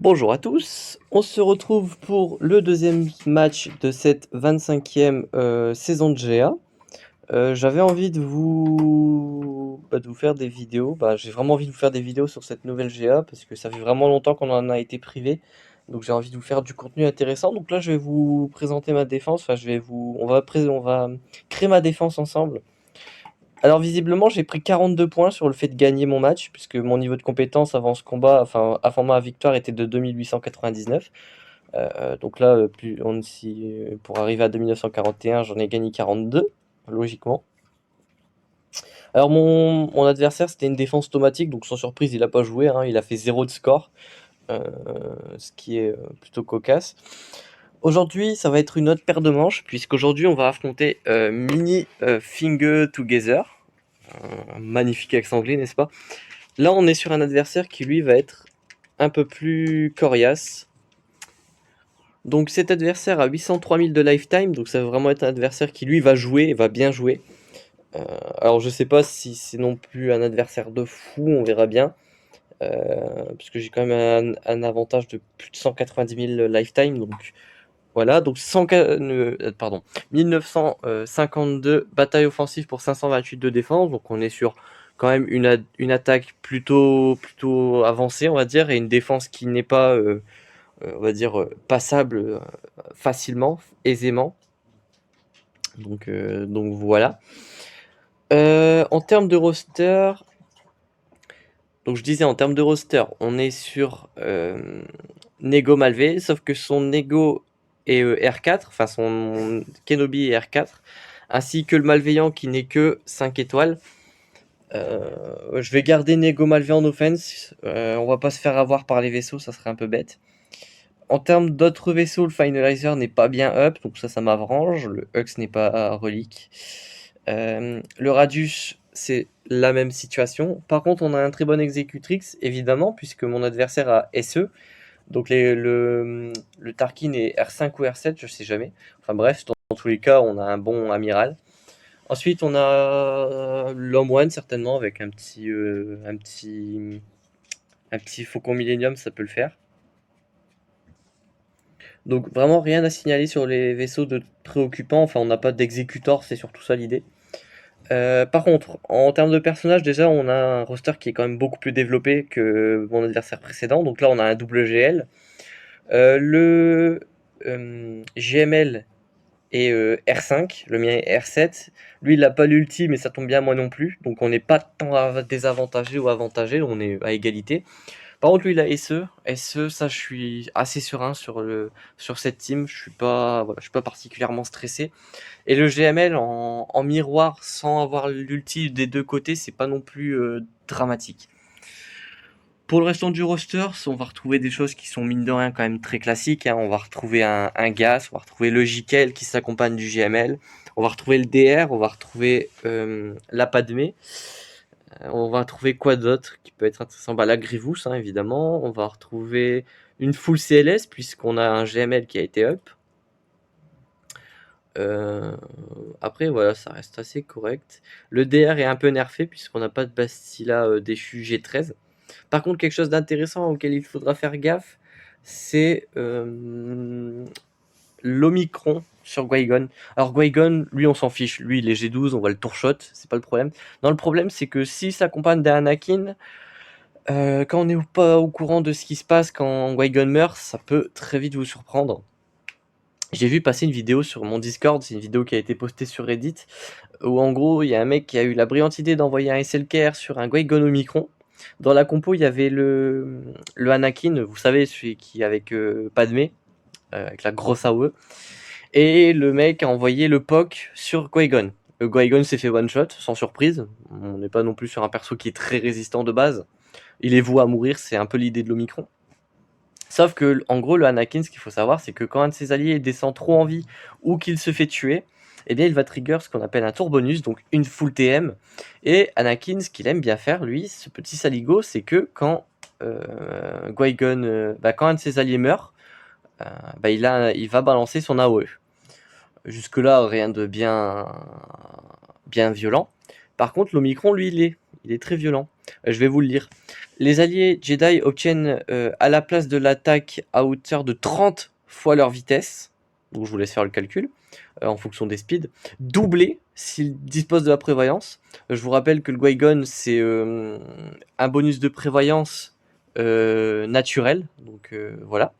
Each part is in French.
Bonjour à tous, on se retrouve pour le deuxième match de cette 25e saison de GA. J'avais envie de vous faire des vidéos. J'ai vraiment envie de vous faire des vidéos sur cette nouvelle GA parce que ça fait vraiment longtemps qu'on en a été privé. Donc j'ai envie de vous faire du contenu intéressant. Donc là je vais vous présenter ma défense. On va créer ma défense ensemble. Alors visiblement j'ai pris 42 points sur le fait de gagner mon match puisque mon niveau de compétence avant ce combat, enfin avant ma victoire était de 2899. Donc là, pour arriver à 2941, j'en ai gagné 42, logiquement. Alors mon adversaire, c'était une défense automatique, donc sans surprise, il n'a pas joué, hein, il a fait 0 de score, euh, ce qui est plutôt cocasse. Aujourd'hui, ça va être une autre paire de manches, puisqu'aujourd'hui, on va affronter Mini Finger Together. Un magnifique accent anglais, n'est-ce pas? Là, on est sur un adversaire qui, lui, va être un peu plus coriace. Donc cet adversaire a 803 000 de lifetime, donc ça va vraiment être un adversaire qui lui va jouer, et va bien jouer. Alors je sais pas si c'est non plus un adversaire de fou, on verra bien. Parce que j'ai quand même un avantage de plus de 190 000 lifetime, donc voilà. Donc 1952 bataille offensive pour 528 de défense, donc on est sur quand même une attaque plutôt avancée, on va dire, et une défense qui n'est pas on va dire, passable facilement, aisément. Donc voilà. En termes de roster, donc je disais en termes de roster, on est sur Nego Malvé, sauf que son Nego est R4, enfin son Kenobi est R4, ainsi que le Malveillant qui n'est que 5 étoiles. Je vais garder Nego Malvé en offense, on va pas se faire avoir par les vaisseaux, ça serait un peu bête. En termes d'autres vaisseaux, le Finalizer n'est pas bien up, donc ça m'arrange. Le Hux n'est pas relique. Le Radius, c'est la même situation. Par contre, on a un très bon Executrix, évidemment, puisque mon adversaire a SE. Donc le Tarkin est R5 ou R7, je sais jamais. Enfin bref, dans tous les cas, on a un bon amiral. Ensuite, on a l'Homme One, certainement, avec un petit Faucon Millennium, ça peut le faire. Donc vraiment rien à signaler sur les vaisseaux de préoccupant, enfin on n'a pas d'exécutor, c'est surtout ça l'idée. Par contre, en termes de personnages, déjà on a un roster qui est quand même beaucoup plus développé que mon adversaire précédent, donc là on a un double GL. Le GML est R5, le mien est R7. Lui il n'a pas l'ulti mais ça tombe bien, moi non plus, donc on n'est pas tant désavantagé ou avantagé, on est à égalité. Par contre, lui, il a SE. SE, ça, je suis assez serein sur cette team. Je suis pas particulièrement stressé. Et le GML en miroir, sans avoir l'ulti des deux côtés, c'est pas non plus dramatique. Pour le restant du roster, on va retrouver des choses qui sont mine de rien quand même très classiques, hein. On va retrouver un Gas, on va retrouver le JKL qui s'accompagne du GML, on va retrouver le DR, on va retrouver la Padmé. On va trouver quoi d'autre qui peut être intéressant? La Grievous, hein, évidemment. On va retrouver une full CLS, puisqu'on a un GML qui a été up. Après, voilà, ça reste assez correct. Le DR est un peu nerfé, puisqu'on n'a pas de Bastila déchu G13. Par contre, quelque chose d'intéressant auquel il faudra faire gaffe, c'est l'Omicron sur Qui-Gon. Alors Qui-Gon, lui on s'en fiche, lui il est G12, on va le tourshot, c'est pas le problème. Non, le problème c'est que s'il s'accompagne d'Anakin, quand on n'est pas au courant de ce qui se passe quand Qui-Gon meurt, ça peut très vite vous surprendre. J'ai vu passer une vidéo sur mon Discord, c'est une vidéo qui a été postée sur Reddit, où en gros il y a un mec qui a eu la brillante idée d'envoyer un SLKR sur un Qui-Gon Omicron. Dans la compo, il y avait le Anakin, vous savez, celui qui est avec Padmé, avec la grosse AOE. Et le mec a envoyé le POC sur Qui-Gon. Le Qui-Gon s'est fait one-shot, sans surprise. On n'est pas non plus sur un perso qui est très résistant de base. Il est voué à mourir, c'est un peu l'idée de l'Omicron. Sauf que, en gros, le Anakin, ce qu'il faut savoir, c'est que quand un de ses alliés descend trop en vie ou qu'il se fait tuer, eh bien, il va trigger ce qu'on appelle un tour bonus, donc une full TM. Et Anakin, ce qu'il aime bien faire, lui, ce petit saligo, c'est que quand Qui-Gon, quand un de ses alliés meurt, il va balancer son AOE. Jusque-là, rien de bien violent. Par contre, l'Omicron, lui, Il est très violent. Je vais vous le lire. Les alliés Jedi obtiennent à la place de l'attaque à hauteur de 30 fois leur vitesse. Donc je vous laisse faire le calcul en fonction des speeds. Doublé s'ils disposent de la prévoyance. Je vous rappelle que le Qui-Gon c'est un bonus de prévoyance naturel. Donc voilà.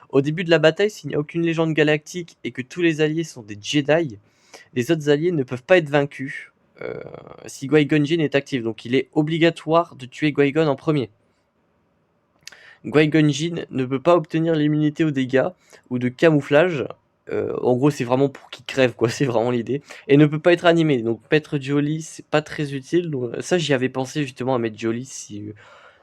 Au début de la bataille, s'il n'y a aucune légende galactique et que tous les alliés sont des Jedi, les autres alliés ne peuvent pas être vaincus si Qui-Gon Jinn est actif. Donc il est obligatoire de tuer Qui-Gon en premier. Qui-Gon Jinn ne peut pas obtenir l'immunité aux dégâts ou de camouflage. En gros, c'est vraiment pour qu'il crève, quoi. C'est vraiment l'idée. Et ne peut pas être animé. Donc mettre Jolee, c'est pas très utile. Donc, ça, j'y avais pensé justement à mettre Jolee si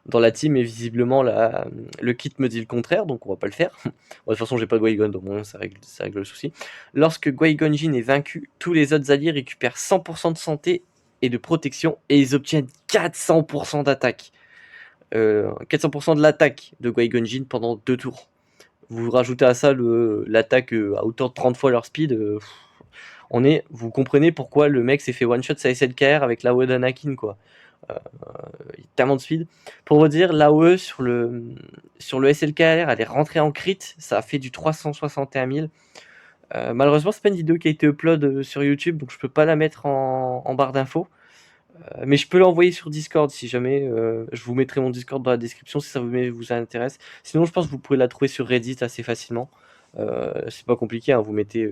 dans la team, et visiblement le kit me dit le contraire, donc on va pas le faire. Bon, de toute façon, j'ai pas de Qui-Gon, donc bon, ça règle le souci. Lorsque Qui-Gon Jinn est vaincu, tous les autres alliés récupèrent 100% de santé et de protection, et ils obtiennent 400% d'attaque. 400% de l'attaque de Qui-Gon Jinn pendant 2 tours. Vous rajoutez à ça l'attaque à hauteur de 30 fois leur speed. Vous comprenez pourquoi le mec s'est fait one-shot sa SLKR avec la WOD Anakin, quoi. Tellement de speed. Pour vous dire, l'AOE sur le SLKR, elle est rentrée en crit, ça a fait du 361 000. Malheureusement, c'est pas une vidéo qui a été upload sur YouTube, donc je peux pas la mettre en barre d'infos. Mais je peux l'envoyer sur Discord si jamais. Je vous mettrai mon Discord dans la description si ça vous intéresse. Sinon, je pense que vous pouvez la trouver sur Reddit assez facilement. C'est pas compliqué, hein, vous mettez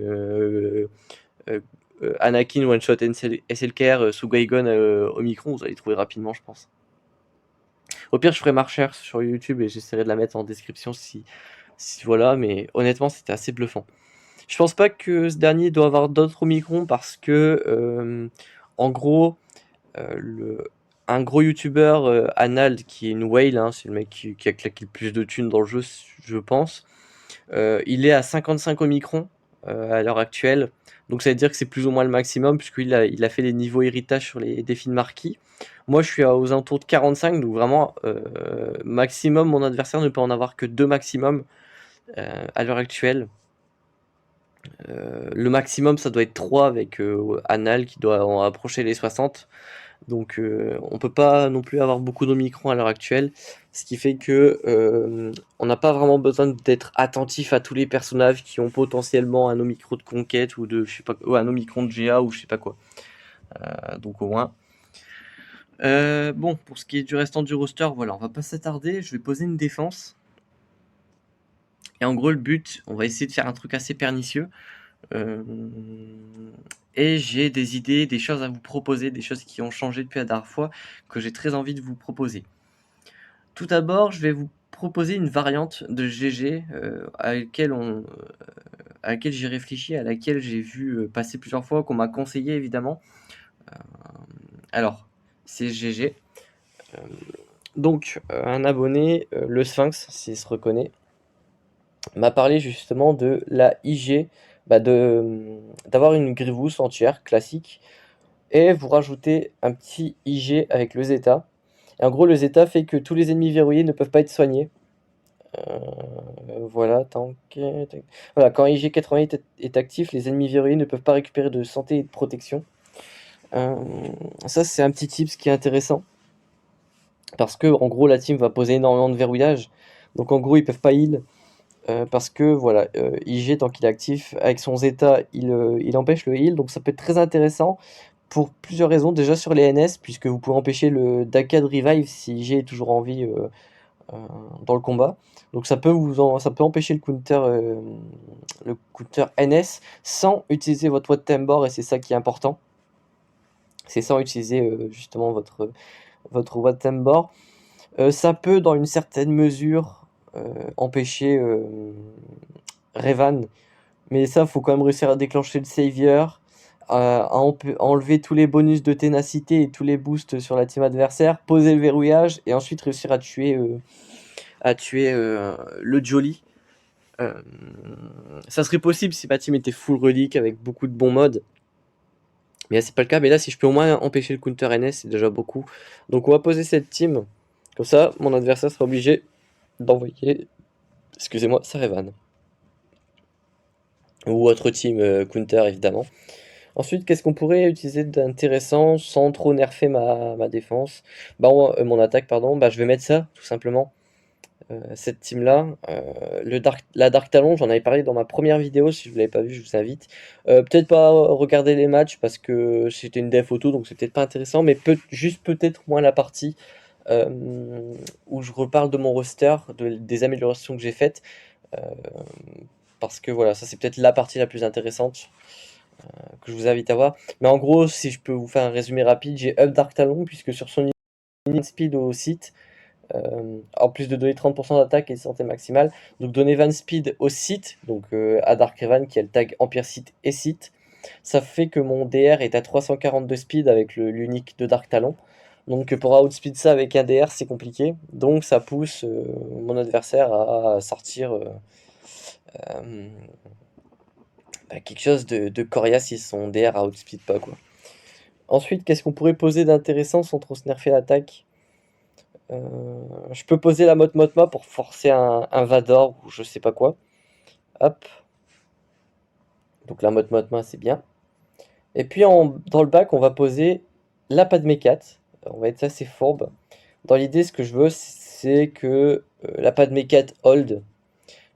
Anakin One Shot SLKR sous Qui-Gon Omicron, vous allez trouver rapidement, je pense. Au pire, je ferai ma recherche sur YouTube et j'essaierai de la mettre en description si voilà, mais honnêtement, c'était assez bluffant. Je pense pas que ce dernier doit avoir d'autres Omicron parce que, en gros, un gros youtubeur, Anald, qui est une whale, hein, c'est le mec qui a claqué le plus de thunes dans le jeu, je pense. Il est à 55 Omicron à l'heure actuelle. Donc ça veut dire que c'est plus ou moins le maximum, puisqu'il a fait les niveaux héritage sur les défis de marquis. Moi je suis aux alentours de 45, donc vraiment maximum, mon adversaire ne peut en avoir que 2 maximum à l'heure actuelle. Le maximum ça doit être 3 avec Anal qui doit en approcher les 60. Donc on peut pas non plus avoir beaucoup d'Omicron à l'heure actuelle, ce qui fait que on n'a pas vraiment besoin d'être attentif à tous les personnages qui ont potentiellement un Omicron de conquête ou de je sais pas, un Omicron de GA ou je sais pas quoi. Donc au moins. Bon, pour ce qui est du restant du roster, voilà, on va pas s'attarder, je vais poser une défense. Et en gros le but, on va essayer de faire un truc assez pernicieux. Et j'ai des idées, des choses à vous proposer, des choses qui ont changé depuis la dernière fois, que j'ai très envie de vous proposer. Tout d'abord, je vais vous proposer une variante de GG à laquelle j'ai réfléchi, à laquelle j'ai vu passer plusieurs fois, qu'on m'a conseillé évidemment. Alors, c'est GG. Donc, un abonné, le Sphinx, s'il se reconnaît, m'a parlé justement de la IG, d'avoir une Grievous entière, classique, et vous rajoutez un petit IG avec le Zeta. Et en gros, le Zeta fait que tous les ennemis verrouillés ne peuvent pas être soignés. Voilà, voilà, quand IG88 est actif, les ennemis verrouillés ne peuvent pas récupérer de santé et de protection. Ça, c'est un petit tips qui est intéressant. Parce que, en gros, la team va poser énormément de verrouillage. Donc, en gros, ils peuvent pas heal. Parce que, voilà, IG, tant qu'il est actif, avec son Zeta, il empêche le heal. Donc, ça peut être très intéressant pour plusieurs raisons. Déjà sur les NS, puisque vous pouvez empêcher le Daka de revive si IG est toujours en vie dans le combat. Donc ça peut empêcher le counter NS sans utiliser votre Watt Tambor, et c'est ça qui est important. C'est sans utiliser justement votre Watt Tambor. Ça peut dans une certaine mesure empêcher Revan, mais ça faut quand même réussir à déclencher le Savior, à enlever tous les bonus de ténacité et tous les boosts sur la team adversaire, poser le verrouillage et ensuite réussir à tuer le Jolee. Ça serait possible si ma team était full relique avec beaucoup de bons modes. Mais là c'est pas le cas, mais là si je peux au moins empêcher le counter NS, c'est déjà beaucoup. Donc on va poser cette team. Comme ça, mon adversaire sera obligé d'envoyer, excusez-moi, Sarevan. Ou autre team counter évidemment. Ensuite, qu'est-ce qu'on pourrait utiliser d'intéressant sans trop nerfer ma défense? Bah, mon attaque, pardon. Bah, je vais mettre ça, tout simplement. Cette team-là. La Dark Talon, j'en avais parlé dans ma première vidéo. Si vous ne l'avez pas vu, je vous invite. Peut-être pas regarder les matchs parce que c'était une dev auto, donc c'est peut-être pas intéressant, mais juste peut-être moins la partie euh, où je reparle de mon roster, des améliorations que j'ai faites. euh, Parce que voilà, ça c'est peut-être la partie la plus intéressante que je vous invite à voir. Mais en gros, si je peux vous faire un résumé rapide, j'ai up Dark Talon puisque sur son speed au site, en plus de donner 30% d'attaque et de santé maximale, donc donner 20 speed au site, donc à Dark Revan qui a le tag Empire Site et site, ça fait que mon DR est à 342 speed avec l'unique de Dark Talon. Donc pour outspeed ça avec un DR c'est compliqué, donc ça pousse mon adversaire à sortir euh, quelque chose de coriace si son DR outspeed pas quoi. Ensuite, qu'est-ce qu'on pourrait poser d'intéressant sans trop se nerfer l'attaque? Je peux poser la Motma pour forcer un Vador ou je sais pas quoi. Hop. Donc la Motma c'est bien. Et puis dans le bac, on va poser la Padmé 4. On va être assez fourbe. Dans l'idée, ce que je veux, c'est que la Padmé 4 hold.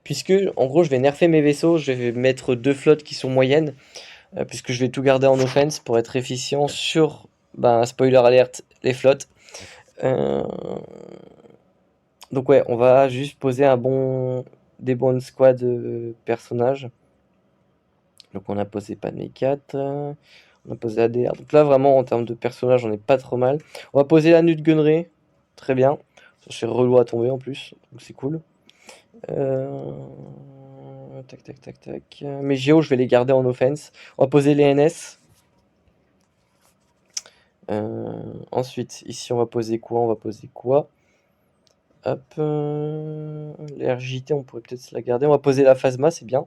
Puisque, en gros, je vais nerfer mes vaisseaux. Je vais mettre deux flottes qui sont moyennes. Puisque je vais tout garder en offense pour être efficient sur, spoiler alert, les flottes. Euh, Donc ouais, on va juste poser des bons squads personnages. Donc on a posé Padmé 4, on a posé ADR. Donc là vraiment en termes de personnages on est pas trop mal. On va poser la Nut Gunray, très bien. C'est relou à tomber en plus, donc c'est cool. Tac tac tac tac. Mes Géos je vais les garder en offense. On va poser les NS. Ensuite ici on va poser quoi? On va poser quoi? Hop, les RJT, on pourrait peut-être se la garder. On va poser la Phasma, c'est bien.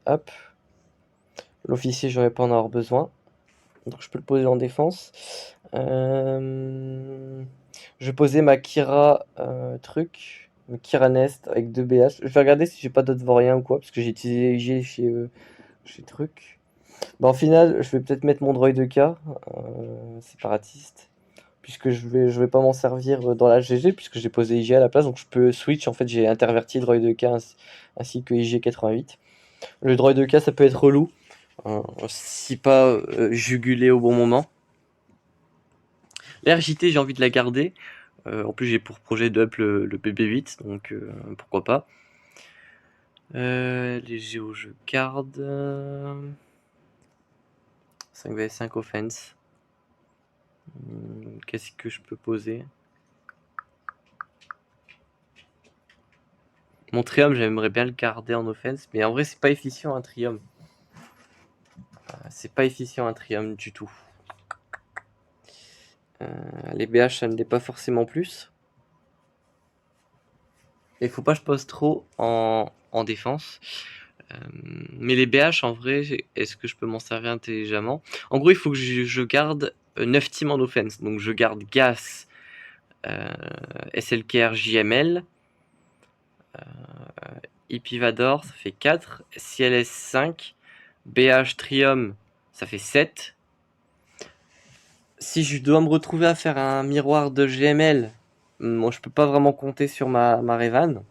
Hop. L'officier, j'aurais pas en avoir besoin. Donc je peux le poser en défense. Je vais poser ma Kira truc. Ma Kira Nest avec 2 BH. Je vais regarder si j'ai pas d'autres vauriens ou quoi. Parce que j'ai utilisé IG chez truc. Bah, en final, je vais peut-être mettre mon droid de K. Séparatiste. Puisque je vais pas m'en servir dans la GG. Puisque j'ai posé IG à la place. Donc je peux switch. En fait, j'ai interverti droid de K ainsi que IG 88. Le droid de K, ça peut être relou. Si pas jugulé au bon moment. L'RJT, j'ai envie de la garder. En plus, j'ai pour projet d'up le BB8, donc pourquoi pas. Les Géos, je garde. 5vs5 offense. Qu'est-ce que je peux poser? Mon Trium, j'aimerais bien le garder en offense, mais en vrai, c'est pas efficient un Trium. C'est pas efficient un Trium du tout. Les BH, ça ne l'est pas forcément plus. Et faut pas que je pose trop en défense. Mais les BH, en vrai, est-ce que je peux m'en servir intelligemment? En gros, il faut que je garde 9 teams en offense. Donc je garde Gas, SLKR, JML, Ipivador, ça fait 4, CLS 5, BH Trium, ça fait 7. Si je dois me retrouver à faire un miroir de GML, moi je peux pas vraiment compter sur ma Revan.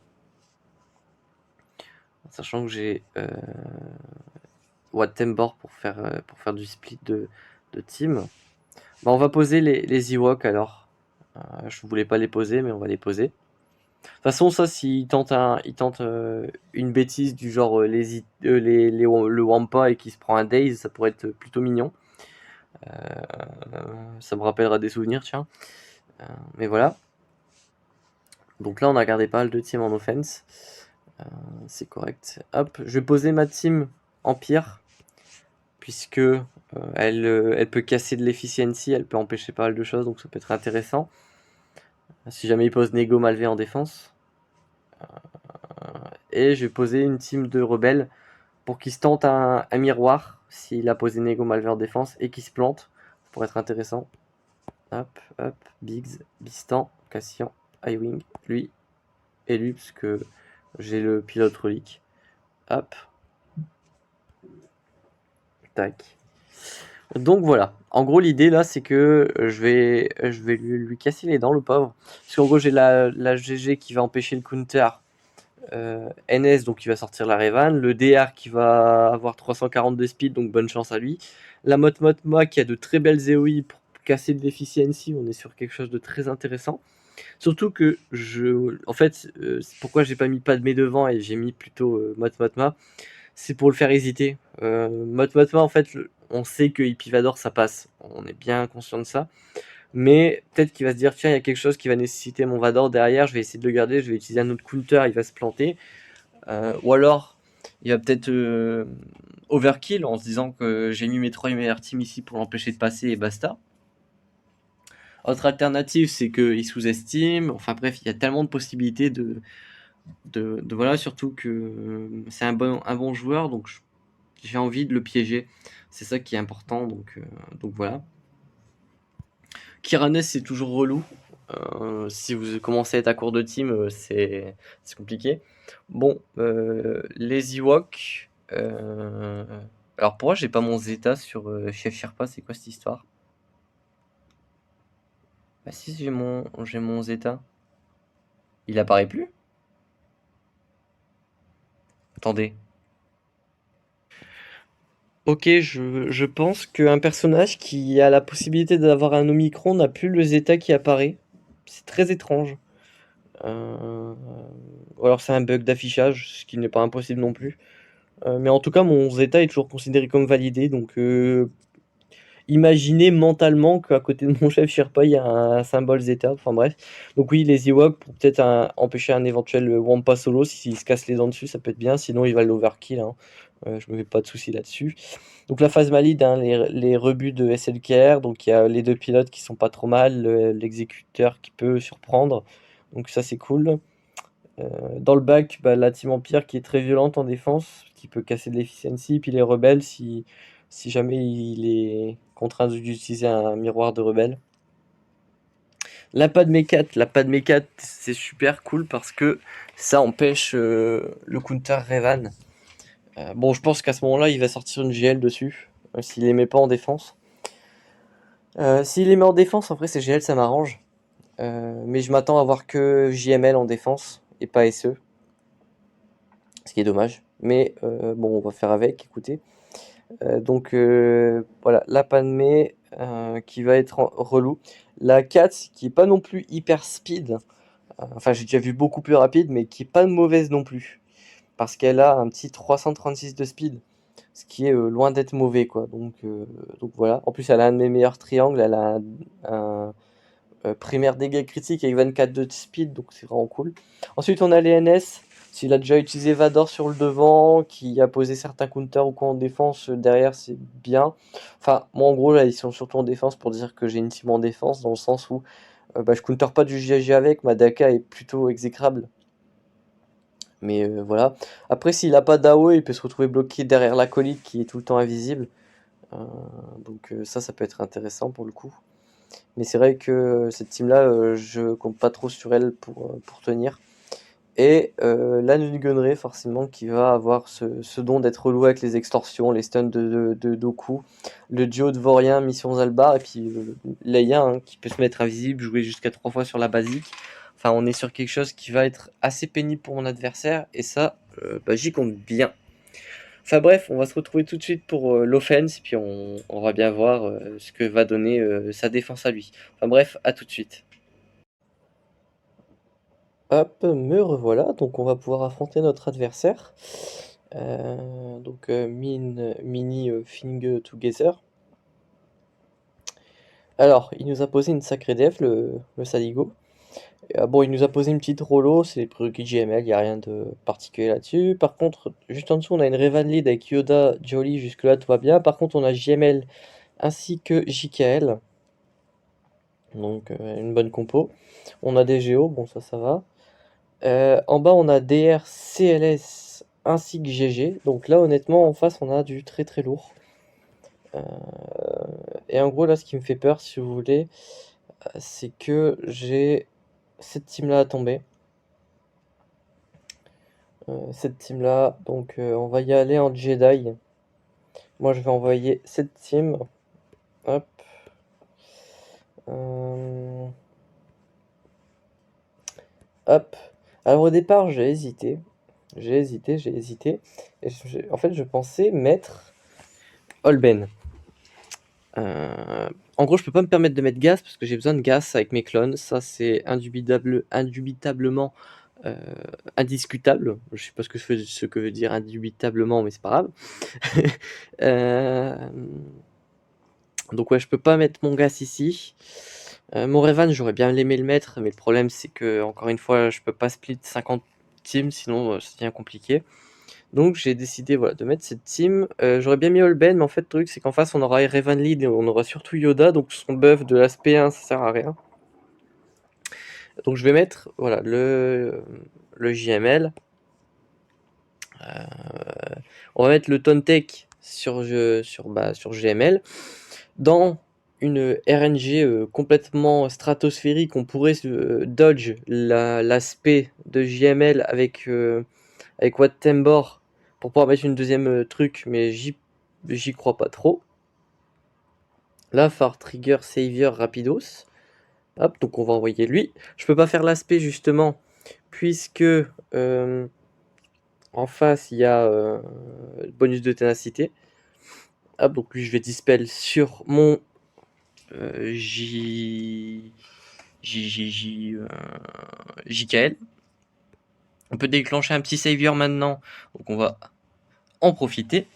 Sachant que j'ai Wattembor pour faire du split de team. Bah, on va poser les Ewoks alors. Je voulais pas les poser, mais on va les poser. De toute façon, ça, s'ils tentent une bêtise du genre le Wampa et qui se prend un Daze, ça pourrait être plutôt mignon. Ça me rappellera des souvenirs, tiens. Mais voilà. Donc là, on a gardé pas mal de teams en offense. C'est correct. Hop, je vais poser ma team Empire. Puisque elle peut casser de l'efficiency, elle peut empêcher pas mal de choses, donc ça peut être intéressant. Si jamais il pose Nego Malvé en défense. Et je vais poser une team de rebelles pour qu'il se tente un miroir s'il a posé Nego Malvé en défense et qu'il se plante. Ça pourrait être intéressant. Hop, hop, Biggs, Bistan, Cassian, Highwing, lui et lui, parce que j'ai le pilote relique. Hop. Tac. Donc voilà, en gros l'idée là c'est que je vais lui casser les dents le pauvre. Parce qu'en gros j'ai la GG qui va empêcher le counter NS, donc il va sortir la Revan, le DR qui va avoir 340 de speed, donc bonne chance à lui. La Motmotma qui a de très belles EOI pour casser le deficiency, on est sur quelque chose de très intéressant. Surtout que en fait, c'est pourquoi j'ai pas mis Padmé devant et j'ai mis plutôt Motmotma, c'est pour le faire hésiter. Motmotma, en fait, on sait que Ipivador ça passe, on est bien conscient de ça. Mais peut-être qu'il va se dire, tiens, il y a quelque chose qui va nécessiter mon Vador derrière, je vais essayer de le garder, je vais utiliser un autre counter, il va se planter. Ou alors, il va peut-être overkill en se disant que j'ai mis mes 3 meilleurs teams ici pour l'empêcher de passer et basta. Autre alternative, c'est qu'il sous-estime. Enfin bref, il y a tellement de possibilités de voilà, surtout que c'est un bon joueur, donc j'ai envie de le piéger. C'est ça qui est important, donc voilà. Kiranes, c'est toujours relou. Si vous commencez à être à court de team, c'est compliqué. Bon, les Ewoks. Alors pourquoi j'ai pas mon Zeta sur Chef Sherpa, c'est quoi cette histoire? Bah si, j'ai mon Zeta. Il apparaît plus? Attendez. Ok, je pense qu'un personnage qui a la possibilité d'avoir un Omicron n'a plus le Zeta qui apparaît. C'est très étrange. Ou alors c'est un bug d'affichage, ce qui n'est pas impossible non plus. Mais en tout cas, mon Zeta est toujours considéré comme validé, donc imaginez mentalement qu'à côté de mon chef Sherpa, il y a un symbole Zeta. Enfin bref. Donc oui, les Ewoks, pour peut-être empêcher un éventuel Wampa solo, s'il se casse les dents dessus, ça peut être bien. Sinon, il va l'overkill, hein. Je me fais pas de soucis là-dessus. Donc la phase valide, hein, les rebuts de SLKR. Donc il y a les deux pilotes qui sont pas trop mal, l'exécuteur qui peut surprendre. Donc ça, c'est cool. Dans le bac, bah, la team Empire qui est très violente en défense, qui peut casser de l'efficiency, puis les rebelles si jamais il est contraint d'utiliser un miroir de rebelle. La Padmé 4, c'est super cool parce que ça empêche le counter Revan. Bon, je pense qu'à ce moment-là, il va sortir une GL dessus, s'il les met pas en défense. S'il les met en défense, en vrai, ces GL, ça m'arrange. Mais je m'attends à voir que JML en défense et pas SE. Ce qui est dommage. Mais bon, on va faire avec, écoutez. Donc voilà, la Padmé qui va être relou. La 4 qui est pas non plus hyper speed. Enfin, j'ai déjà vu beaucoup plus rapide, mais qui est pas mauvaise non plus. Parce qu'elle a un petit 336 de speed. Ce qui est loin d'être mauvais, quoi. Donc voilà. En plus, elle a un de mes meilleurs triangles. Elle a un primaire dégâts critiques avec 24 de speed, donc c'est vraiment cool. Ensuite, on a les NS. S'il a déjà utilisé Vador sur le devant, qui a posé certains counters ou quoi en défense, derrière c'est bien. Enfin, moi en gros là, ils sont surtout en défense pour dire que j'ai une team en défense, dans le sens où bah, je counter pas du GG avec, ma Daka est plutôt exécrable. Mais voilà. Après, s'il a pas d'AOE, il peut se retrouver bloqué derrière l'acolyte qui est tout le temps invisible. Euh, donc ça peut être intéressant pour le coup. Mais c'est vrai que cette team-là, je compte pas trop sur elle pour tenir. Et la Nungunray, forcément, qui va avoir ce don d'être relou avec les extorsions, les stuns de Doku, le duo de Vaurien, Mission Zalbar, et puis Leia, hein, qui peut se mettre invisible, jouer jusqu'à 3 fois sur la basique. Enfin, on est sur quelque chose qui va être assez pénible pour mon adversaire, et ça, bah, j'y compte bien. Enfin bref, on va se retrouver tout de suite pour l'offense, puis on va bien voir ce que va donner sa défense à lui. Enfin bref, à tout de suite. Hop, me revoilà, donc on va pouvoir affronter notre adversaire. Mini Thing Together. Alors, il nous a posé une sacrée def, le Saligo. Bon, il nous a posé une petite Rolo, c'est les prérequis GML, il n'y a rien de particulier là-dessus. Par contre, juste en dessous, on a une Revan Lead avec Yoda, Jolly, jusque-là tout va bien. Par contre, on a JML ainsi que JKL. Donc, une bonne compo. On a des Géo, bon, ça va. En bas, on a DR, CLS ainsi que GG. Donc là, honnêtement, en face, on a du très très lourd. Et en gros, là, ce qui me fait peur, si vous voulez, c'est que j'ai cette team-là à tomber. Cette team-là, donc on va y aller en Jedi. Moi, je vais envoyer cette team. Hop. Hop. Alors, au départ, j'ai hésité. Et en fait, je pensais mettre Holben. En gros, je peux pas me permettre de mettre Gas parce que j'ai besoin de Gas avec mes clones. Ça, c'est indubitablement indiscutable. Je sais pas ce que veut dire indubitablement, mais c'est pas grave. Donc ouais, je peux pas mettre mon Gas ici. Mon Revan, j'aurais bien aimé le mettre, mais le problème c'est que, encore une fois, je peux pas split 50 teams, sinon ça devient compliqué. Donc j'ai décidé voilà, de mettre cette team. J'aurais bien mis Holben, mais en fait le truc c'est qu'en face on aura Revan Lead et on aura surtout Yoda, donc son buff de l'aspect 1 ça sert à rien. Donc je vais mettre voilà, le JML. On va mettre le Tontek sur GML. Dans une RNG complètement stratosphérique, on pourrait dodge l'aspect de JML avec Watt Tembor pour pouvoir mettre une deuxième truc, mais j'y crois pas trop. Là, Far Trigger Savior Rapidos. Hop, donc on va envoyer lui. Je peux pas faire l'aspect justement, puisque en face il y a bonus de ténacité. Hop, donc lui je vais dispel sur mon JKL. On peut déclencher un petit savior maintenant, donc on va en profiter.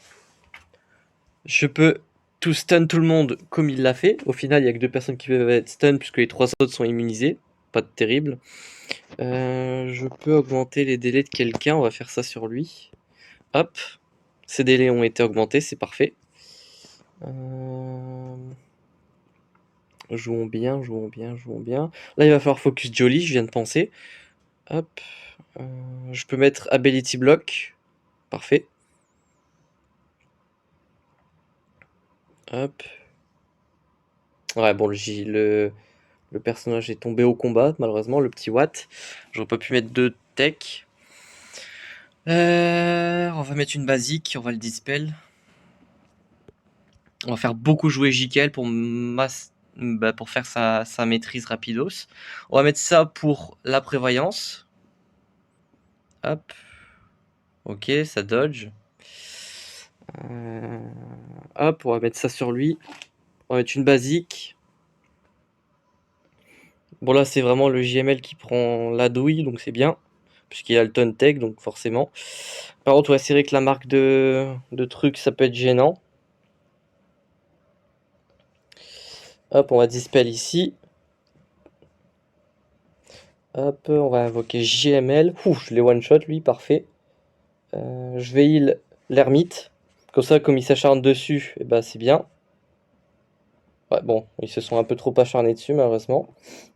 Je peux tout stun tout le monde comme il l'a fait. Au final, il n'y a que 2 personnes qui peuvent être stun puisque les 3 autres sont immunisés. Pas de terrible. Je peux augmenter les délais de quelqu'un. On va faire ça sur lui. Hop. Ces délais ont été augmentés, c'est parfait. Jouons bien. Là, il va falloir focus Jolly, je viens de penser. Hop. Je peux mettre Ability Block. Parfait. Hop. Ouais, bon, le personnage est tombé au combat, malheureusement, le petit Watt. J'aurais pas pu mettre 2 tech. On va mettre une basique, on va le dispel. On va faire beaucoup jouer Jikel pour faire sa maîtrise rapidos. On va mettre ça pour la prévoyance. Hop. Ok, ça dodge. Hop, on va mettre ça sur lui. On va mettre une basique. Bon là c'est vraiment le JML qui prend la douille, donc c'est bien. Puisqu'il y a le ton tech, donc forcément. Par contre, ouais, c'est vrai que la marque de trucs, ça peut être gênant. Hop, on va dispel ici. Hop, on va invoquer JML. Ouf, je l'ai one-shot, lui, parfait. Je vais heal l'ermite. Comme ça, comme il s'acharne dessus, et bah, c'est bien. Ouais, bon, ils se sont un peu trop acharnés dessus, malheureusement.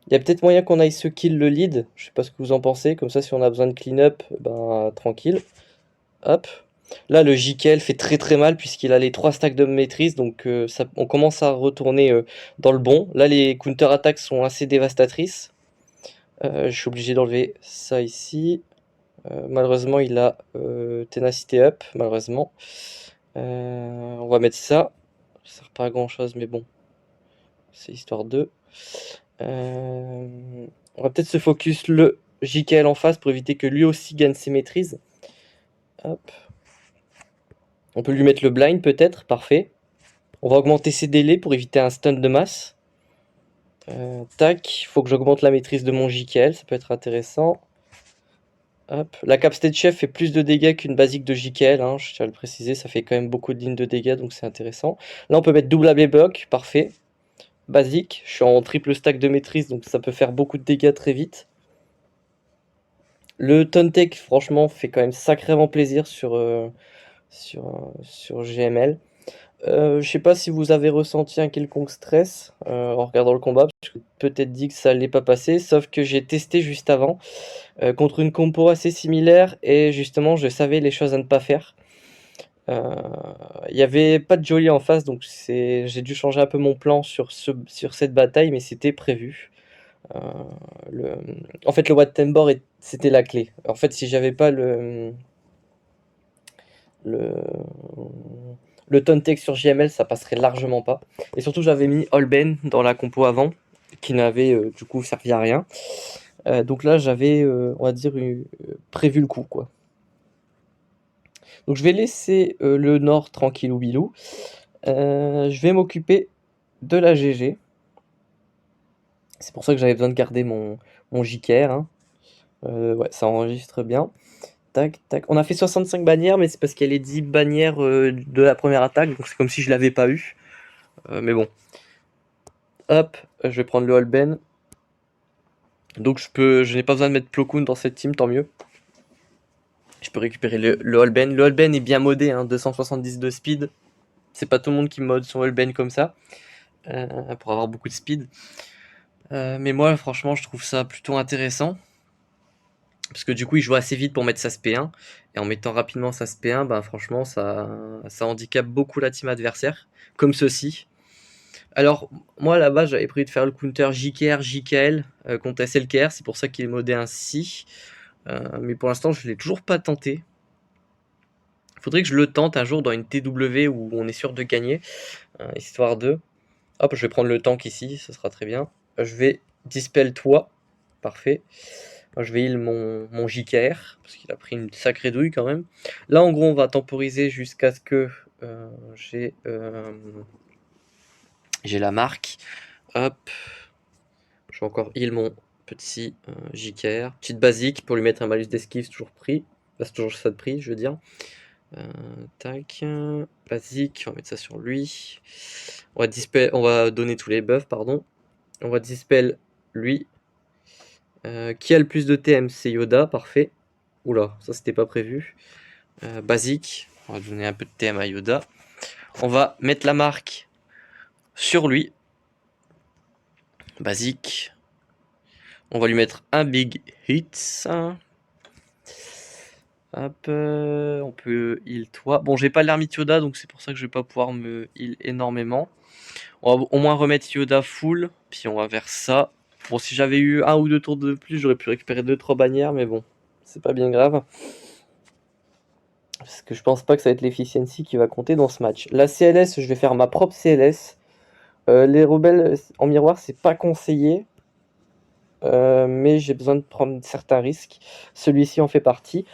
Il y a peut-être moyen qu'on aille se kill le lead. Je sais pas ce que vous en pensez. Comme ça, si on a besoin de clean-up, ben, tranquille. Hop. Là, le JKL fait très très mal puisqu'il a les 3 stacks de maîtrise. Donc, on commence à retourner dans le bon. Là, les counter-attaques sont assez dévastatrices. Je suis obligé d'enlever ça ici. Malheureusement, il a ténacité up, malheureusement. On va mettre ça. Ça sert pas à grand chose, mais bon. C'est histoire de. On va peut-être se focus le JKL en face pour éviter que lui aussi gagne ses maîtrises. Hop. On peut lui mettre le blind peut-être, parfait. On va augmenter ses délais pour éviter un stun de masse. Tac, il faut que j'augmente la maîtrise de mon JKL, ça peut être intéressant. Hop. La capacité de chef fait plus de dégâts qu'une basique de JKL, hein, je tiens à le préciser, ça fait quand même beaucoup de lignes de dégâts, donc c'est intéressant. Là on peut mettre double AB block, parfait. Basique, je suis en triple stack de maîtrise, donc ça peut faire beaucoup de dégâts très vite. Le Tontek, franchement, fait quand même sacrément plaisir sur GML. Je sais pas si vous avez ressenti un quelconque stress en regardant le combat, parce que peut-être dit que ça allait pas passer, sauf que j'ai testé juste avant contre une compo assez similaire et justement je savais les choses à ne pas faire. Il n'y avait pas de Jolly en face, donc j'ai dû changer un peu mon plan sur cette bataille, mais c'était prévu. En fait, le Watt Tembor, c'était la clé. En fait, si j'avais pas le Le Tontex sur JML, ça passerait largement pas. Et surtout, j'avais mis Holben dans la compo avant, qui n'avait du coup servi à rien. Donc là, j'avais, on va dire, prévu le coup, quoi. Donc je vais laisser le Nord tranquille ou bilou. Je vais m'occuper de la GG. C'est pour ça que j'avais besoin de garder mon JKR. Hein. Ouais, ça enregistre bien. Tac, tac. On a fait 65 bannières, mais c'est parce qu'il y a les 10 bannières de la première attaque, donc c'est comme si je l'avais pas eu. Mais bon. Hop, je vais prendre le Holben. Donc je n'ai pas besoin de mettre Plo Koon dans cette team, tant mieux. Je peux récupérer le Holben. Le Holben est bien modé, hein, 270 de speed. C'est pas tout le monde qui mode son Holben comme ça, pour avoir beaucoup de speed. Mais moi, franchement, je trouve ça plutôt intéressant. Parce que du coup, il joue assez vite pour mettre sa SP1. Et en mettant rapidement sa SP1, bah, franchement, ça handicape beaucoup la team adversaire. Comme ceci. Alors, moi, là-bas, j'avais prévu de faire le counter JKR, JKL contre SLKR. C'est pour ça qu'il est modé ainsi. Mais pour l'instant, je ne l'ai toujours pas tenté. Il faudrait que je le tente un jour dans une TW où on est sûr de gagner. Histoire de... Hop, je vais prendre le tank ici, ça sera très bien. Je vais dispel toi. Parfait. Moi, je vais heal mon JKR, parce qu'il a pris une sacrée douille quand même. Là, en gros, on va temporiser jusqu'à ce que j'ai la marque. Hop. Je vais encore heal mon petit JKR. Petite basique pour lui mettre un malus d'esquive, c'est toujours pris. Bah, c'est toujours ça de prix, je veux dire. Tac. Basique, on va mettre ça sur lui. On va donner tous les buffs, pardon. On va dispel lui. Qui a le plus de TM? C'est Yoda, parfait. Oula, ça c'était pas prévu. Basique, on va donner un peu de TM à Yoda. On va mettre la marque sur lui. Basique. On va lui mettre un big hit. Hop, on peut heal toi. Bon, j'ai pas l'ermite Yoda, donc c'est pour ça que je vais pas pouvoir me heal énormément. On va au moins remettre Yoda full, puis on va vers ça. Bon, si j'avais eu 1 ou 2 tours de plus, j'aurais pu récupérer 2-3 bannières, mais bon, c'est pas bien grave. Parce que je pense pas que ça va être l'efficiency qui va compter dans ce match. La CLS, je vais faire ma propre CLS. Les rebelles en miroir, c'est pas conseillé. Mais j'ai besoin de prendre certains risques. Celui-ci en fait partie.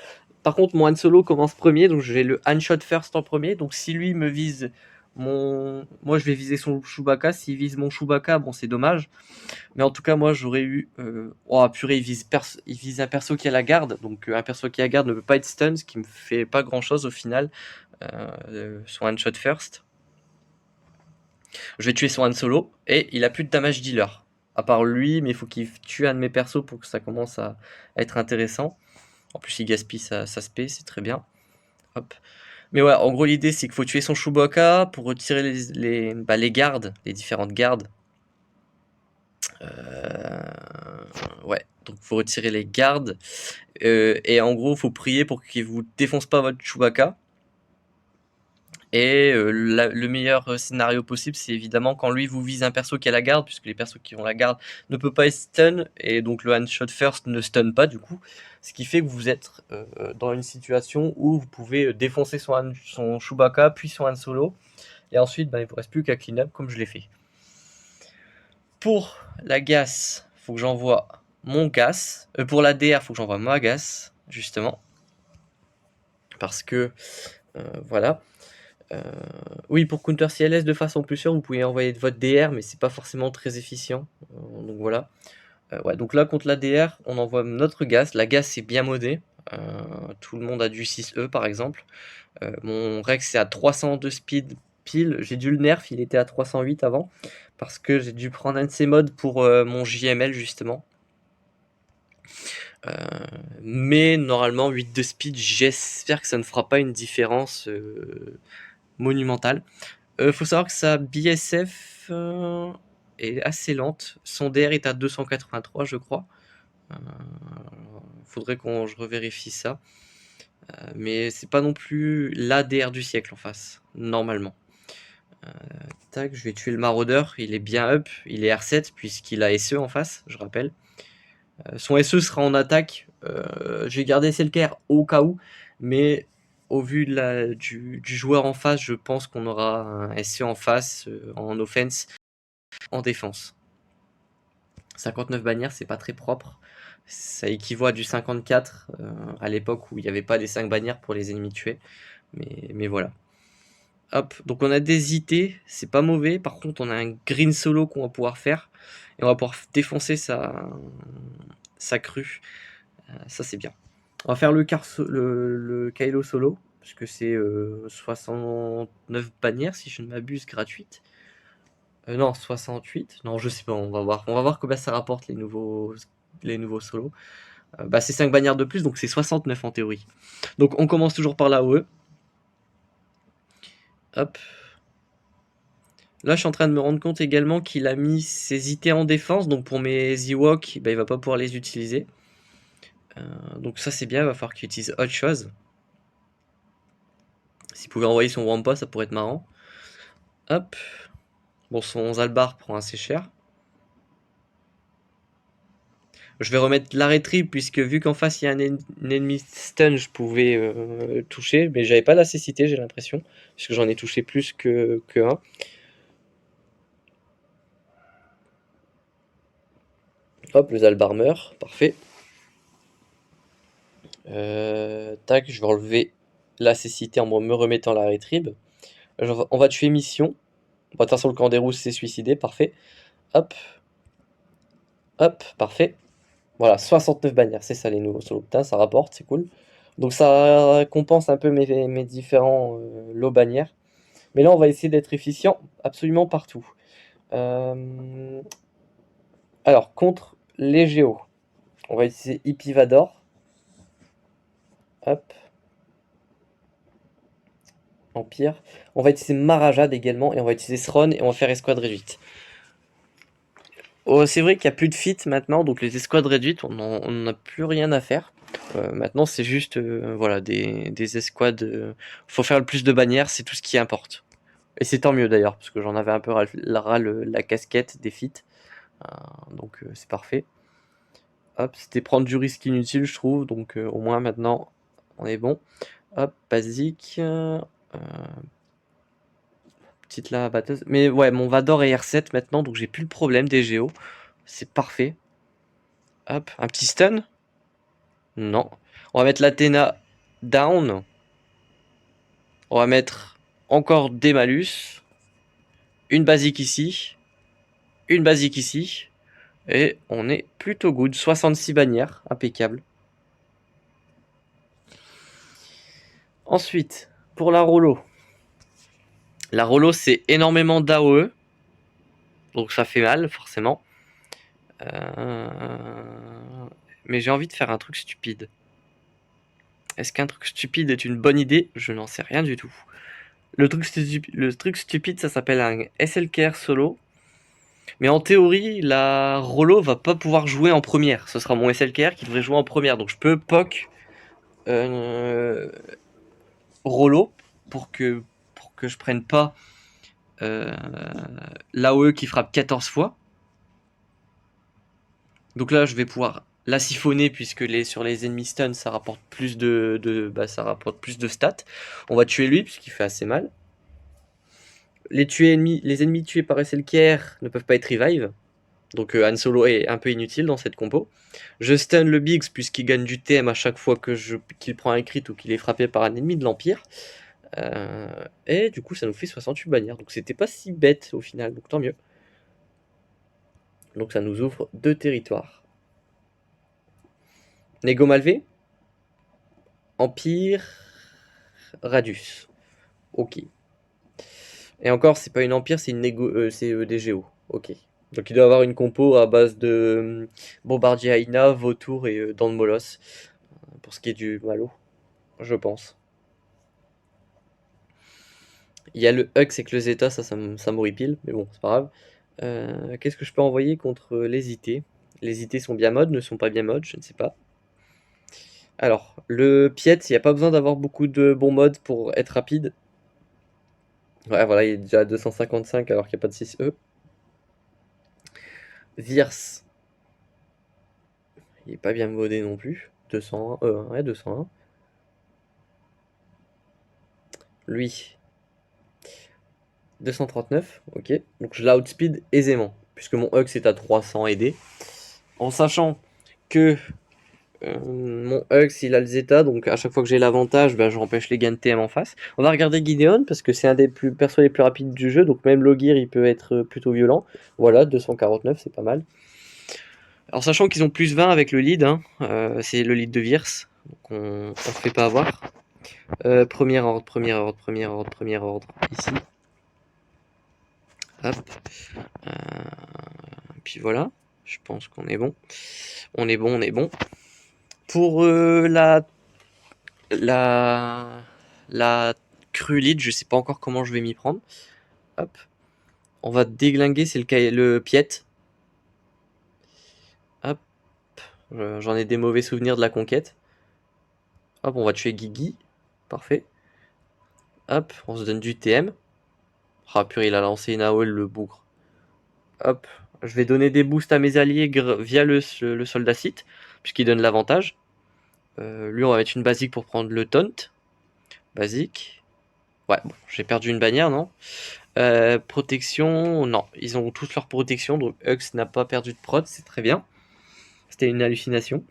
Par contre, mon Han Solo commence premier, donc je vais le Han Shot First en premier. Donc si lui me vise moi je vais viser son Chewbacca. S'il vise mon Chewbacca, bon c'est dommage. Mais en tout cas, moi j'aurais eu... Oh purée, il vise un perso qui a la garde. Donc un perso qui a la garde ne peut pas être stun, ce qui me fait pas grand chose au final. Son Han Shot First. Je vais tuer son Han Solo. Et il a plus de damage dealer. À part lui, mais il faut qu'il tue un de mes persos pour que ça commence à être intéressant. En plus, il gaspille sa spé, c'est très bien. Hop. Mais ouais, en gros, l'idée, c'est qu'il faut tuer son Chewbacca pour retirer les gardes, les différentes gardes. Ouais, donc il faut retirer les gardes. Et en gros, il faut prier pour qu'il vous défonce pas votre Chewbacca. Et le meilleur scénario possible, c'est évidemment quand lui vous vise un perso qui a la garde, puisque les persos qui ont la garde ne peuvent pas être stun, et donc le one shot first ne stun pas du coup, ce qui fait que vous êtes dans une situation où vous pouvez défoncer son Chewbacca, puis son Han Solo, et ensuite il ne vous reste plus qu'à clean up comme je l'ai fait. Pour la gas, il faut que j'envoie mon gas, pour la DR, il faut que j'envoie ma gas, justement, parce que voilà. Oui, pour Counter CLS de façon plus sûre, vous pouvez envoyer votre DR, mais c'est pas forcément très efficient. Donc voilà. Ouais, donc là, contre la DR, on envoie notre gas. La gas, c'est bien modé. Tout le monde a du 6E par exemple. Mon Rex est à 300 de speed pile. J'ai dû le nerf, il était à 308 avant. Parce que j'ai dû prendre un de ces modes pour mon JML justement. Mais normalement, 8 de speed, j'espère que ça ne fera pas une différence monumentale. Faut savoir que sa BSF est assez lente. Son DR est à 283, je crois. Faudrait que je revérifie ça. Mais c'est pas non plus la DR du siècle en face, normalement. Tac, je vais tuer le maraudeur. Il est bien up. Il est R7 puisqu'il a SE en face, je rappelle. Son SE sera en attaque. J'ai gardé SLKR au cas où. Mais au vu du joueur en face, je pense qu'on aura un SC en face, en offense, en défense. 59 bannières, c'est pas très propre. Ça équivaut à du 54 à l'époque où il n'y avait pas les 5 bannières pour les ennemis tués. Mais voilà. Hop, donc on a des IT, c'est pas mauvais. Par contre, on a un green solo qu'on va pouvoir faire. Et on va pouvoir défoncer sa crue. Ça, c'est bien. On va faire le Kylo solo. Parce que c'est 69 bannières, si je ne m'abuse, gratuites. Non, 68. Non, je sais pas, on va voir. On va voir combien ça rapporte les nouveaux solos. Bah, c'est 5 bannières de plus, donc c'est 69 en théorie. Donc on commence toujours par la OE. Hop. Là, je suis en train de me rendre compte également qu'il a mis ses IT en défense. Donc pour mes Ewoks, bah, il va pas pouvoir les utiliser. Donc ça, c'est bien. Il va falloir qu'il utilise autre chose. S'il pouvait envoyer son Wampa, ça pourrait être marrant. Hop. Bon, son Zalbar prend assez cher. Je vais remettre l'arrêt triple puisque vu qu'en face il y a un ennemi stun, je pouvais toucher, mais j'avais pas la cécité, j'ai l'impression, puisque j'en ai touché plus que un. Hop, le Zalbar meurt, parfait. Tac, je vais enlever la cécité en me remettant l'arrêt triple. On va tuer mission. De toute façon, le camp des rousses s'est suicidé, parfait. Hop, hop, parfait. Voilà, 69 bannières, c'est ça les nouveaux solos. Putain, ça rapporte, c'est cool. Donc ça compense un peu mes différents lots bannières. Mais là, on va essayer d'être efficient absolument partout. Alors, contre les géos, on va utiliser Ipivador. Hop. Empire. On va utiliser Marajad également. Et on va utiliser Sron et on va faire escouade réduite. Oh, c'est vrai qu'il n'y a plus de fit maintenant. Donc les escouades réduites, on n'en a plus rien à faire. Maintenant, c'est juste voilà, des escouades. Faut faire le plus de bannières, c'est tout ce qui importe. Et c'est tant mieux d'ailleurs, parce que j'en avais un peu ras la casquette des feats. Donc c'est parfait. Hop, c'était prendre du risque inutile, je trouve. Donc au moins maintenant, on est bon. Hop, basique. Petite lave batteuse. Mais ouais, mon Vador est R7 maintenant, donc j'ai plus le problème des géos. C'est parfait. Hop, un petit stun. Non. On va mettre l'Athéna down. On va mettre encore des malus. Une basique ici. Une basique ici. Et on est plutôt good. 66 bannières, impeccable. Ensuite, pour la Rollo. La Rollo, c'est énormément d'AOE. Donc ça fait mal, forcément. Mais j'ai envie de faire un truc stupide. Est-ce qu'un truc stupide est une bonne idée? Je n'en sais rien du tout. Le truc stupide, ça s'appelle un SLKR solo. Mais en théorie, la Rollo va pas pouvoir jouer en première. Ce sera mon SLKR qui devrait jouer en première. Donc je peux POC Rollo pour que je prenne pas l'AOE qui frappe 14 fois. Donc là, je vais pouvoir la siphonner puisque sur les ennemis stun, ça rapporte plus ça rapporte plus de stats. On va tuer lui puisqu'il fait assez mal. Les ennemis tués par SLKR ne peuvent pas être revive. Donc Han Solo est un peu inutile dans cette compo. Je stun le Biggs puisqu'il gagne du TM à chaque fois qu'il prend un crit ou qu'il est frappé par un ennemi de l'Empire. Et du coup, ça nous fait 68 bannières. Donc c'était pas si bête au final, donc tant mieux. Donc ça nous ouvre 2 territoires. Nego Malvé, Empire, Radius. Ok. Et encore, c'est pas une Empire, c'est des Géos. Ok. Donc il doit avoir une compo à base de Bombardier Aina, Vautour et Dents de Molosse. Pour ce qui est du Malo, je pense. Il y a le Hux avec le Zeta, ça m'horripile, mais bon, c'est pas grave. Qu'est-ce que je peux envoyer contre les IT? Les IT sont bien mode, ne sont pas bien mode, je ne sais pas. Alors, le Piet, il n'y a pas besoin d'avoir beaucoup de bons modes pour être rapide. Ouais, voilà, il est déjà à 255 alors qu'il n'y a pas de 6E. Virs, il est pas bien modé non plus. 201, ouais, 201. lui, 239, ok. Donc je l'outspeed aisément, puisque mon Hux est à 300 AD. En sachant que mon Hux il a le Zeta, donc à chaque fois que j'ai l'avantage, bah, j'empêche les gains de TM en face. On va regarder Gideon, parce que c'est un des persos les plus rapides du jeu, donc même Logir il peut être plutôt violent. Voilà, 249, c'est pas mal. Alors sachant qu'ils ont plus 20 avec le lead, hein, c'est le lead de Virs, donc on se fait pas avoir. Premier ordre, ici. Hop. Puis voilà, je pense qu'on est bon. On est bon. Pour la crue lead, je sais pas encore comment je vais m'y prendre. Hop. On va déglinguer, c'est le Piet. Hop. J'en ai des mauvais souvenirs de la conquête. Hop, on va tuer Guigui. Parfait. Hop, on se donne du TM. Ah purée, il a lancé une AOL, le bougre. Hop, je vais donner des boosts à mes alliés via le soldat site, puisqu'il donne l'avantage. Lui, on va mettre une basique pour prendre le taunt. Basique. Ouais, bon, j'ai perdu une bannière, non? Protection, non. Ils ont tous leur protection, donc Hux n'a pas perdu de prod, c'est très bien. C'était une hallucination.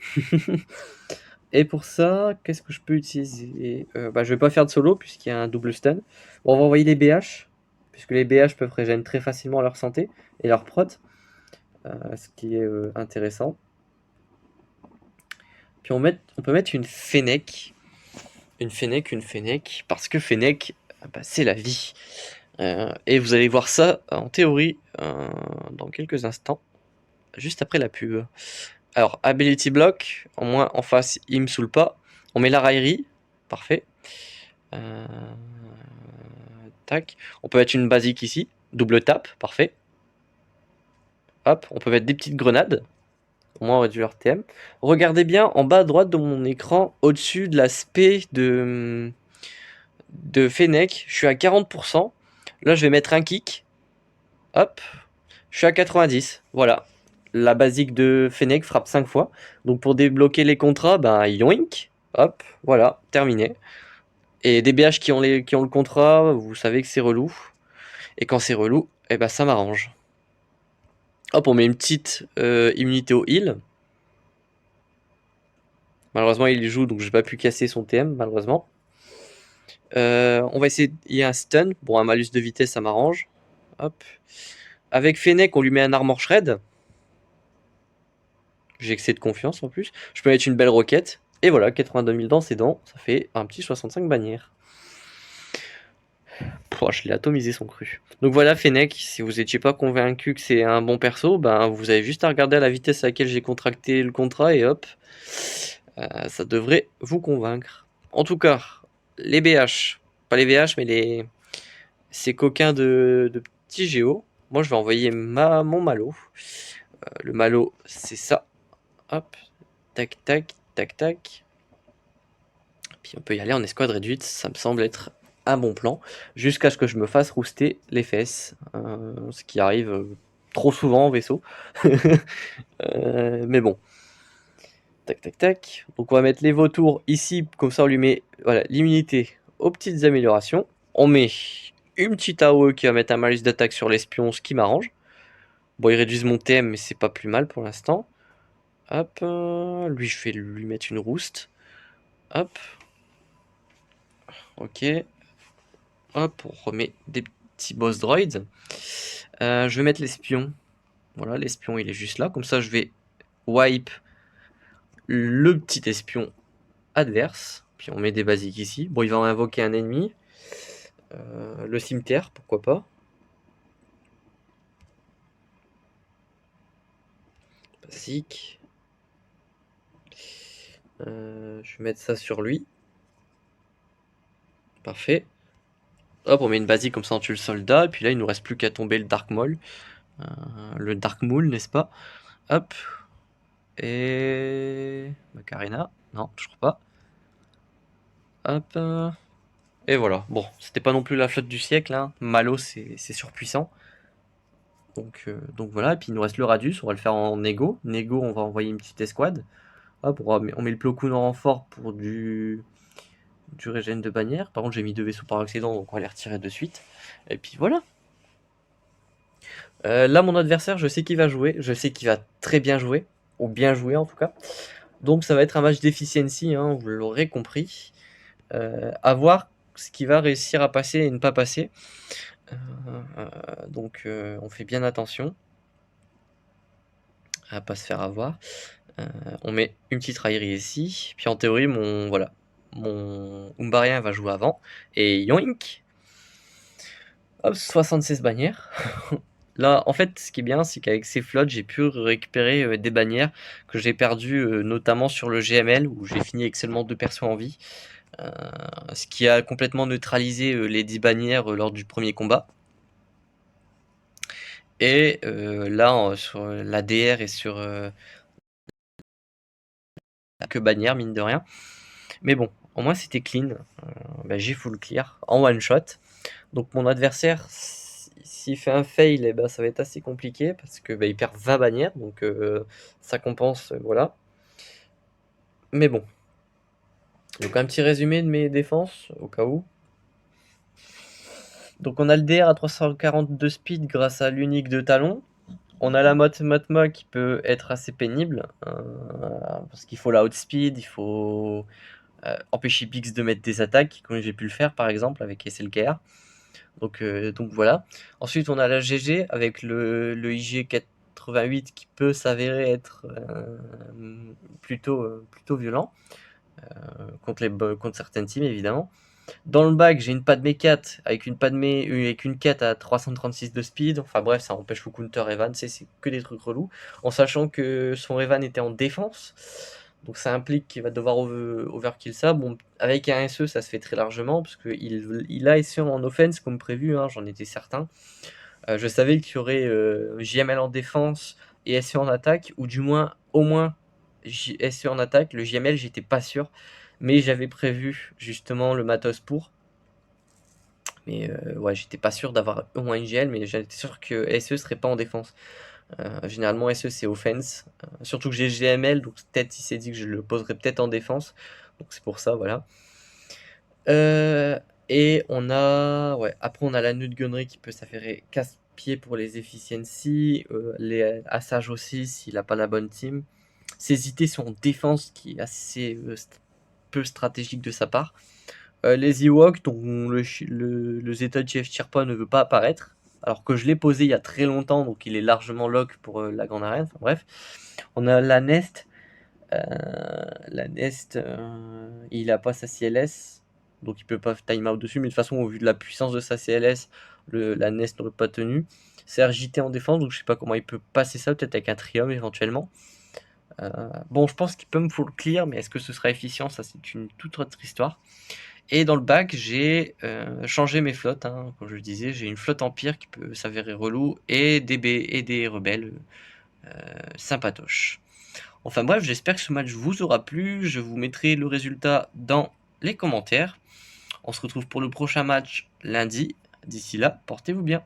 Et pour ça, qu'est-ce que je peux utiliser? Je vais pas faire de solo, puisqu'il y a un double stun. Bon, on va envoyer les BH, puisque les BH peuvent régénérer très facilement leur santé et leur prod. Ce qui est intéressant. Puis on peut mettre une Fennec. Une Fennec, parce que Fennec, c'est la vie. Et vous allez voir ça en théorie dans quelques instants, juste après la pub. Alors, Ability Block, au moins en face, il me saoule pas. On met la raillerie, parfait. Tac. On peut mettre une basique ici, double tap, parfait. Hop, on peut mettre des petites grenades. Au moins on réduit leur TM. Regardez bien en bas à droite de mon écran, au-dessus de l'aspect de Fennec, je suis à 40%. Là, je vais mettre un kick. Hop, je suis à 90. Voilà. La basique de Fennec frappe 5 fois. Donc pour débloquer les contrats, ben yoink. Hop, voilà, terminé. Et des BH qui ont le contrat, vous savez que c'est relou. Et quand c'est relou, eh ben ça m'arrange. Hop, on met une petite immunité au heal. Malheureusement, il joue, donc j'ai pas pu casser son TM, malheureusement. On va essayer. Il y a un stun. Bon, un malus de vitesse, ça m'arrange. Hop. Avec Fennec, on lui met un armor shred. J'ai excès de confiance en plus. Je peux mettre une belle roquette. Et voilà, 82 000 dans ses dents. Ça fait un petit 65 bannières. Pouah, je l'ai atomisé son cru. Donc voilà, Fennec, si vous n'étiez pas convaincu que c'est un bon perso, ben vous avez juste à regarder à la vitesse à laquelle j'ai contracté le contrat et hop, ça devrait vous convaincre. En tout cas, les BH, pas les VH, mais ces coquins de petits géos. Moi, je vais envoyer mon Malo. Le Malo, c'est ça. Hop, tac, tac, tac, tac. Puis on peut y aller en escouade réduite. Ça me semble être un bon plan. Jusqu'à ce que je me fasse rouster les fesses. Ce qui arrive trop souvent en vaisseau. Mais bon. Tac, tac, tac. Donc on va mettre les vautours ici. Comme ça, on lui met l'immunité aux petites améliorations. On met une petite AOE qui va mettre un malus d'attaque sur l'espion, ce qui m'arrange. Bon, ils réduisent mon TM, mais c'est pas plus mal pour l'instant. Hop, lui, je vais lui mettre une rouste. Hop. Ok. Hop, on remet des petits boss droids. Je vais mettre l'espion. Voilà, l'espion, il est juste là. Comme ça, je vais wipe le petit espion adverse. Puis on met des basiques ici. Bon, il va en invoquer un ennemi. Le cimetière, pourquoi pas. Basique. Je vais mettre ça sur lui. Parfait. Hop, on met une basique comme ça on tue le soldat. Et puis là, il nous reste plus qu'à tomber le Dark Maul. Le Dark Maul, n'est-ce pas? Hop. Et... Macarena. Non, je crois pas. Hop. Et voilà. Bon, c'était pas non plus la flotte du siècle. Hein. Malo, c'est surpuissant. Donc voilà. Et puis il nous reste le Radius. On va le faire en Nego. Nego, on va envoyer une petite escouade. Hop, on met le Plo Koon en renfort pour du du régène de bannière. Par contre, j'ai mis 2 vaisseaux par accident, donc on va les retirer de suite. Et puis voilà. Là, mon adversaire, je sais qu'il va jouer. Je sais qu'il va très bien jouer. Ou bien jouer, en tout cas. Donc, ça va être un match d'efficiency, hein, vous l'aurez compris. À voir ce qui va réussir à passer et ne pas passer. Donc, on fait bien attention à pas se faire avoir. On met une petite raillerie ici. Puis en théorie, mon Umbarien va jouer avant. Et yoink! Hop, 76 bannières. Là, en fait, ce qui est bien, c'est qu'avec ces flottes, j'ai pu récupérer des bannières que j'ai perdues, notamment sur le GML, où j'ai fini avec seulement 2 persos en vie. Ce qui a complètement neutralisé les 10 bannières lors du premier combat. Et là, sur l'ADR et sur que bannière, mine de rien. Mais bon, au moins c'était clean. J'ai full clear en one shot. Donc mon adversaire, s'il fait un fail, ça va être assez compliqué parce que il perd 20 bannières, donc ça compense, voilà. Mais bon. Donc un petit résumé de mes défenses, au cas où. Donc on a le DR à 342 speed grâce à l'unique de talon. On a la Matma qui peut être assez pénible, parce qu'il faut la outspeed, il faut empêcher Pix de mettre des attaques, comme j'ai pu le faire par exemple avec SLKR. Donc voilà. Ensuite, on a la GG avec le IG 88 qui peut s'avérer être plutôt violent contre certaines teams évidemment. Dans le bac, j'ai une Padmé 4 avec une 4 à 336 de speed. Enfin bref, ça empêche le counter Evan, c'est que des trucs relous. En sachant que son Evan était en défense. Donc ça implique qu'il va devoir overkill ça. Bon, avec un SE, ça se fait très largement, parce qu'il a SE en offense comme prévu, hein, j'en étais certain. Je savais qu'il y aurait JML en défense et SE en attaque, ou du moins, au moins, SE en attaque. Le JML, j'étais pas sûr, mais j'avais prévu justement le matos pour. Mais ouais, j'étais pas sûr d'avoir au moins une GL, mais j'étais sûr que SE serait pas en défense. Généralement SE c'est offense, surtout que j'ai GML, donc peut-être il s'est dit que je le poserais peut-être en défense, donc c'est pour ça, voilà. Et on a, ouais, après on a la Nut Gunnery qui peut s'avérer casse-pied pour les efficiency, les assages aussi s'il a pas la bonne team. S'hésiter sur en défense qui est assez peu stratégique de sa part. Les Ewoks dont le Zeta de Chef Chirpa ne veut pas apparaître, alors que je l'ai posé il y a très longtemps, donc il est largement lock pour la grande arène. Enfin, bref, on a la Nest. La Nest, il a pas sa CLS, donc il peut pas time out dessus, mais de toute façon, au vu de la puissance de sa CLS, la Nest n'aurait pas tenu. C'est RJT en défense, donc je sais pas comment il peut passer ça, peut-être avec un Trium éventuellement. Bon, je pense qu'il peut me full clear, mais est-ce que ce sera efficient? Ça, c'est une toute autre histoire. Et dans le bac, j'ai changé mes flottes, hein, comme je le disais, j'ai une flotte Empire qui peut s'avérer relou, et des rebelles sympatoches. Enfin bref, j'espère que ce match vous aura plu, je vous mettrai le résultat dans les commentaires. On se retrouve pour le prochain match lundi. D'ici là, portez-vous bien.